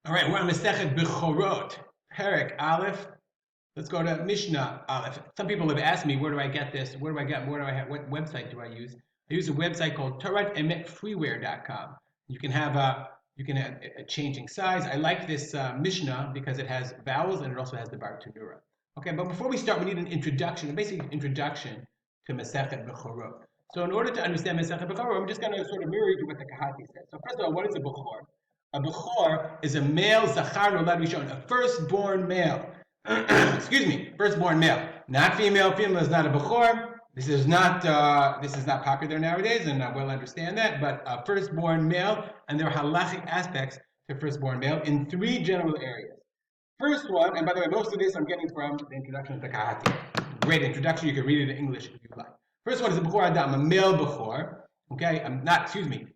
All right, we're on Masechet Bechorot, Perek Aleph. Let's go to Mishnah Aleph. Some people have asked me, where do I get this? What website do I use? I use a website called ToratEmetFreeware.com. You can have a changing size. I like this Mishnah because it has vowels and it also has the Bar Tanura. Okay, but before we start, we need an introduction, a basic introduction to Masechet Bechorot. So in order to understand Masechet Bechorot, I'm just going to sort of mirror you what the Kahati says. So first of all, what is a Bechor? A Bechor is a male Zachar Nolad Rishon, a firstborn male. Firstborn male, not female. Female is not a Bechor. This is not popular nowadays, and I will understand that. But a firstborn male, and there are halachic aspects to firstborn male in three general areas. First one, and by the way, most of this I'm getting from the introduction to Kahati. Great introduction. You can read it in English if you like. First one is a Bechor Adam, a male Bechor. Okay,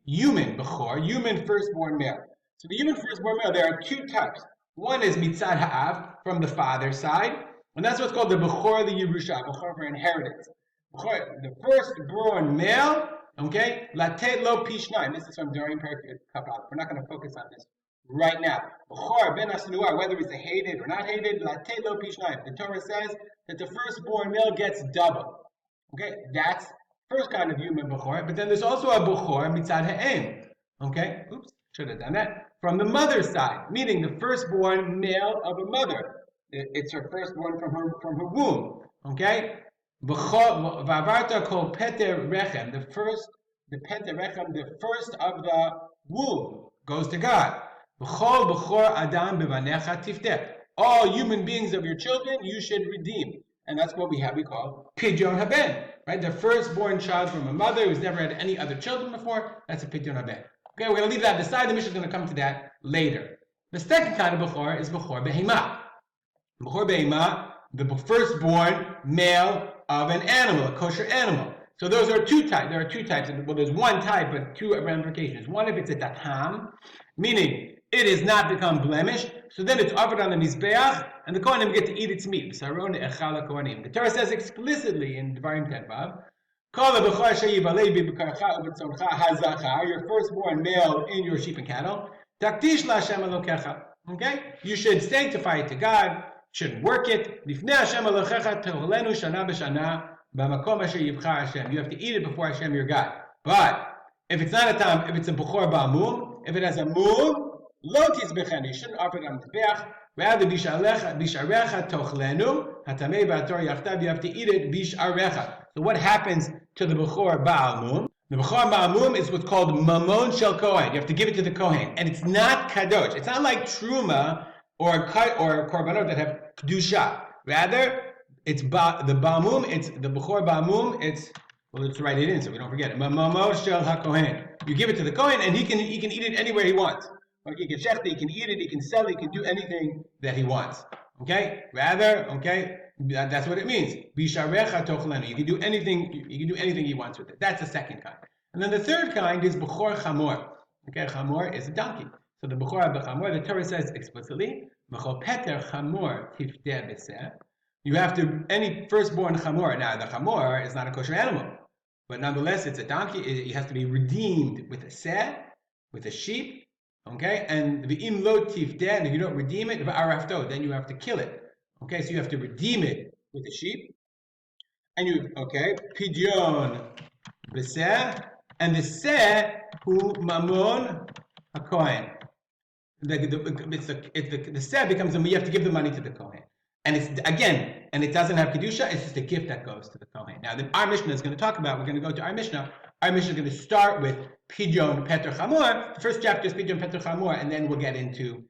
human Bechor, human firstborn male. So the human firstborn male, there are two types. One is mitzad ha'av, from the father's side, and that's what's called the Bechor the Yerusha, Bechor for inheritance. Bechor, the firstborn male, okay, latet lo pishnayim. This is from during Kapal. We're not going to focus on this right now. Bechor ben asnuar, whether it's hated or not hated, latet lo pishnayim. The Torah says that the firstborn male gets double. Okay, that's first kind of human Bechor, but then there's also a Bechor mitzad ha'em. Okay, should have done that. From the mother's side, meaning the firstborn male of a mother. It's her firstborn from her womb. Okay? V'avarta kol peter rechem, the first of the womb goes to God. V'chol bechor adam bevanecha tifteh. All human beings of your children you should redeem. And that's what we call pidyon haben. Right? The firstborn child from a mother who's never had any other children before, that's a pidyon haben. Okay, we're going to leave that aside. The Mishnah is going to come to that later. The second kind of Bechor is Bechor Behemah. Bechor Behemah, the firstborn male of an animal, a kosher animal. So those are two types. There are two types. Well, there's one type, but two ramifications. One, if it's a tatam, meaning it has not become blemished, so then it's offered on the Mizbeach, and the Kohanim get to eat its meat. The Torah says explicitly in Devarim Tedvav, your firstborn male in your sheep and cattle. Okay? You should sanctify it to God, shouldn't work it. You have to eat it before Hashem your God. But if it's not a tam, if it's a Bechor ba'amum, if it has a mum, lo tizbechenu, you shouldn't offer it on the Mizbeach. Rather, bisharecha tochlenu, hatamei ba'ator yachtav, you have to eat it bisharecha. So what happens to the Bechor Ba'almum? The Bechor Ba'almum is what's called Mamon Shel Kohen. You have to give it to the Kohen. And it's not Kadosh. It's not like Truma or Korbanot that have Kedusha. Rather, it's the Ba'almum, it's the Bechor Ba'almum, let's write it in so we don't forget it. Mamon Shel HaKohen. You give it to the Kohen and he can eat it anywhere he wants. Like he can shecht it, he can eat it, he can sell it, he can do anything that he wants. Okay? That's what it means. Bisharecha tochlenu. You can do anything he wants with it. That's the second kind. And then the third kind is Bechor Chamor. Okay, Chamor is a donkey. So the Bechor B'Chamor, the Torah says explicitly, Bechor Peter Chamor Tifteh B'Seh. You have to, any firstborn Chamor, now the Chamor is not a kosher animal, but nonetheless it's a donkey, it has to be redeemed with a seh, with a sheep, okay, and the Im Lo Tifteh, and if you don't redeem it, V'arafto, then you have to kill it. Okay, so you have to redeem it with a sheep. And Pidyon B'Seh, and the Seh, who Mamon HaKohen. The Seh becomes, you have to give the money to the Kohen. And it doesn't have Kedusha, it's just a gift that goes to the Kohen. Now, our Mishnah is going to talk about, we're going to go to our Mishnah. Our Mishnah is going to start with Pidyon Peter Chamor. The first chapter is Pidyon Peter Chamor, and then we'll get into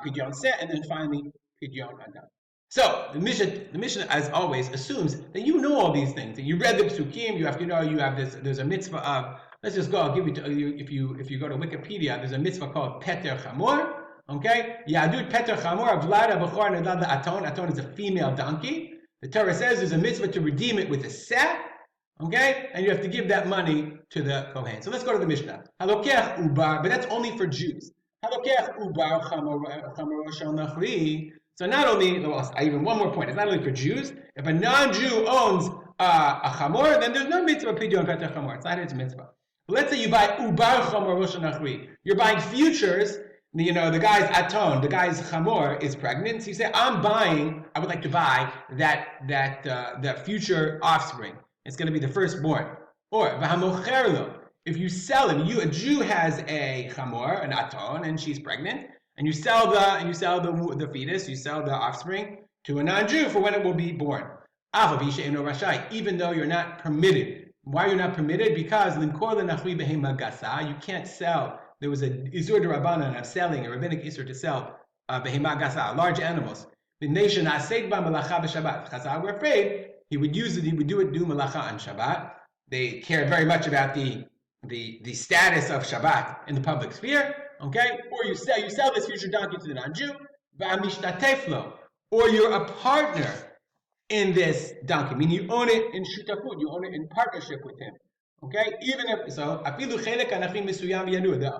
Pidyon Seh, and then finally Pidyon Adam. So the Mishnah, as always, assumes that you know all these things. That you read the Psukim. You have to know. You have this. There's a mitzvah of. Let's just go. I'll give you. If you go to Wikipedia, there's a mitzvah called Peter Chamor. Okay, Yadut Peter Chamor Vlada Bechor Nadad Aton. Aton is a female donkey. The Torah says there's a mitzvah to redeem it with a seh. Okay, and you have to give that money to the Kohen. So let's go to the Mishnah. Halokech ubar, but that's only for Jews. Halokech ubar chamor shel nachri. So not only, even one more point, it's not only for Jews. If a non-Jew owns a chamor, then there's no mitzvah pidyon peter chamor. It's not his mitzvah. But let's say you buy ubar chamor rosh nachri. You're buying futures the guy's aton, the guy's chamor is pregnant. So you say, I would like to buy that future offspring. It's going to be the firstborn. Or v'hamocherlo, if you sell him, a Jew has a chamor, an aton, and she's pregnant, and you sell the fetus, you sell the offspring to a non-Jew for when it will be born. Even though you're not permitted. Why are you not permitted? Because you can't sell. There was a Isur D'Rabbanan of selling, a rabbinic Isur to sell behema gasa, large animals. The nation Chazal were afraid he would do malacha on Shabbat. They cared very much about the status of Shabbat in the public sphere. Okay, or you sell this future donkey to the non-Jew, or you're a partner in this donkey, meaning you own it in shutafut, you own it in partnership with him. Okay, even if so, afilu chelek anachim misuyam yanu, the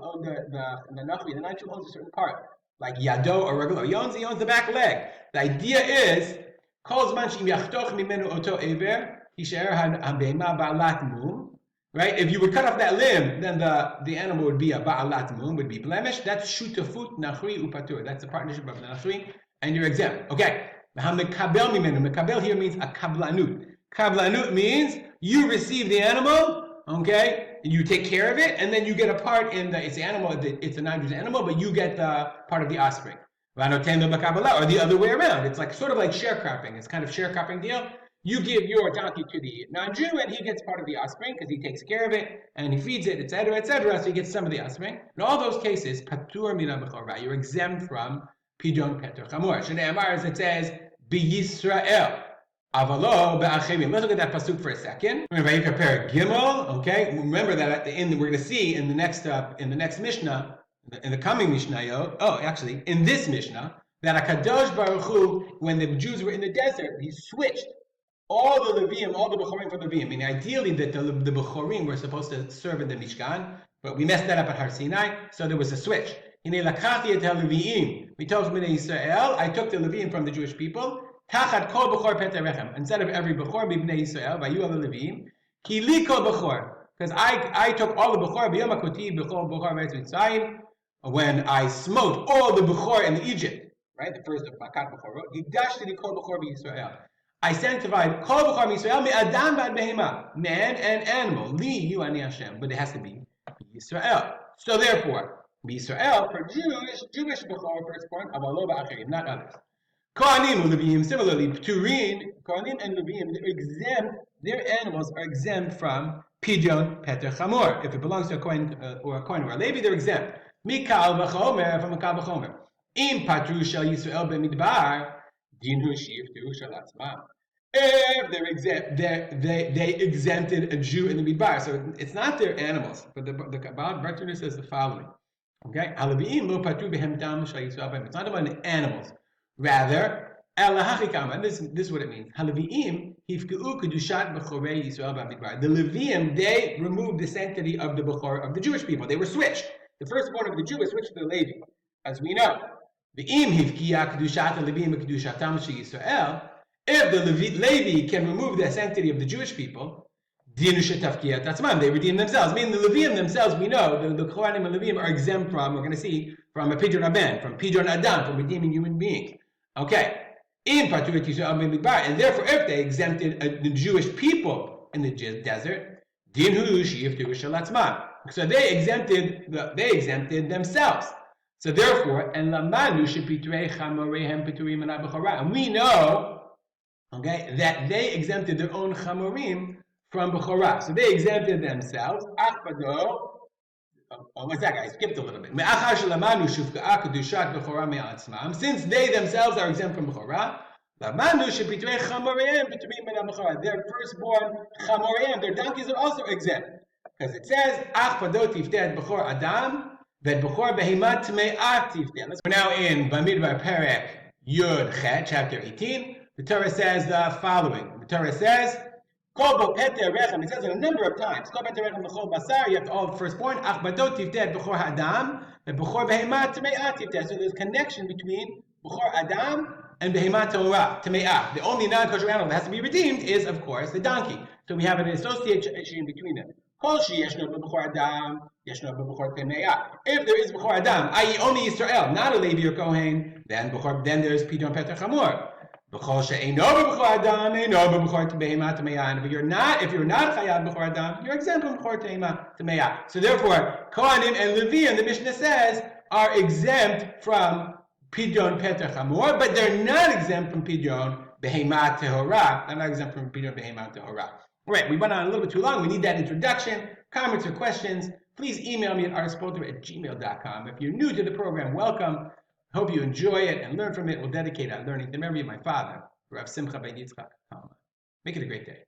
non-Jew owns a certain part, like yado or regular. He owns the back leg. The idea is, kol zman she'im yachtoch mimenu oto ever hisher habehema ba'alat mum. Right? If you would cut off that limb, then the animal would be a ba'alat mum, would be blemished. That's shutafut nachri upatur. That's the partnership of the nachri, and you're exempt. Okay. Mekabel here means a kablanut. Kablanut means you receive the animal, okay, and you take care of it, and then you get a part it's a non-Jewish animal, but you get the part of the offspring. Or the other way around. It's sort of like sharecropping. It's kind of sharecropping deal. You give your donkey to the non-Jew, and he gets part of the offspring because he takes care of it and he feeds it, etc., etc. So he gets some of the offspring. In all those cases, patur mina bechorah, you're exempt from pidyon peter chamor. Shneimar, as it says, b'Yisrael, avalo be'achirim. Let's look at that pasuk for a second. Vayikapar Gimel. Okay, remember that at the end we're going to see in the next Mishnah, in the coming Mishnah. In this Mishnah, that Hakadosh Baruch Hu, when the Jews were in the desert, he switched all the Leviim, all the Bechorim from the Leviim. I mean, ideally that the Bechorim were supposed to serve in the Mishkan, but we messed that up at Har Sinai, so there was a switch. I took the Leviim from the Jewish people. Instead of every Bechor, B'nei Yisrael, Vayu al Leviim, Kili kol Bechor, because I took all the Bechor, B'yom HaKoti B'chol Bechor V'etz Mitzrayim, when I smote all the Bechor in Egypt, right, the first of Makat Bechorot, Hidashti kol Bechor B'Yisrael. I sanctified kol Bechor B'Yisrael, Me'adam V'ad Behema, man and animal, Li Yu Ani Hashem, but it has to be Yisrael. So therefore, B'Yisrael, for Jewish Bechor, firstborn, Avalo Ba'achirim, not others. Kohanim and Leviim, similarly, Pturin, Kohanim and Leviim, their animals are exempt from Pidyon Peter Chamor. If it belongs to a Kohen or a Levi, they're exempt. Mikal V'chomer, from Mikal V'chomer. Im Patru Shel Yisrael B'midbar, Dinu Shiftu Shel Atzmam. If they're exempt, they exempted a Jew in the Midbar. So it's not their animals, but the Baal Bertunu says the following. Okay? Haleviim lo patru behemtam shel Yisrael b'hem. It's not about the animals. Rather, and this is what it means. Haleviim hifkeu kedushat b'chorei Yisrael b'midbar. The Leviim, they removed the sanctity of the Bechor of the Jewish people. They were switched. The firstborn of the Jew was switched to the Levi, as we know. V'im hifkia kedushat Leviim kedushatam shel Yisrael. If the Levi can remove the sanctity of the Jewish people, they redeem themselves. Meaning the Leviim themselves, we know, the Kohanim and Leviim are exempt from, we're going to see, from a Pidyon Aben, from Pidyon Adam, from redeeming human beings. Okay. And therefore, if they exempted the Jewish people in the desert, so they exempted themselves. So therefore, and we know, okay, that they exempted their own chamorim from Bechorah. So they exempted themselves. One second, I skipped a little bit. Since they themselves are exempt from Bechorah, their firstborn chamorim, their donkeys are also exempt. Because it says, we're now in Bamidbar Perek Yud Chet, chapter 18. The Torah says the following. The Torah says, it says it a number of times. You have to all the firstborn. So there's a connection between Bechor Adam and Behema Teme'ah. The only non-kosher animal that has to be redeemed is, of course, the donkey. So we have an association between them. If there is Bechor Adam, i.e. only Yisrael, not a Levi or Kohen, then there is Pidyon Peter Chamor. If you're not Chayav Bechor Adam, you're exempt from Bechor Temeya. So therefore, Kohanim and Leviim, the Mishnah says, are exempt from Pidyon Peter Chamor, but they're not exempt from Pidyon Behema Tehora. They're not exempt from Pidyon Behema Tehora. All right, we went on a little bit too long. We need that introduction. Comments or questions, please email me at artspolter@gmail.com. If you're new to the program, welcome. Hope you enjoy it and learn from it. We'll dedicate our learning to the memory of my father, Rav Simcha ben Yitzchak. Make it a great day.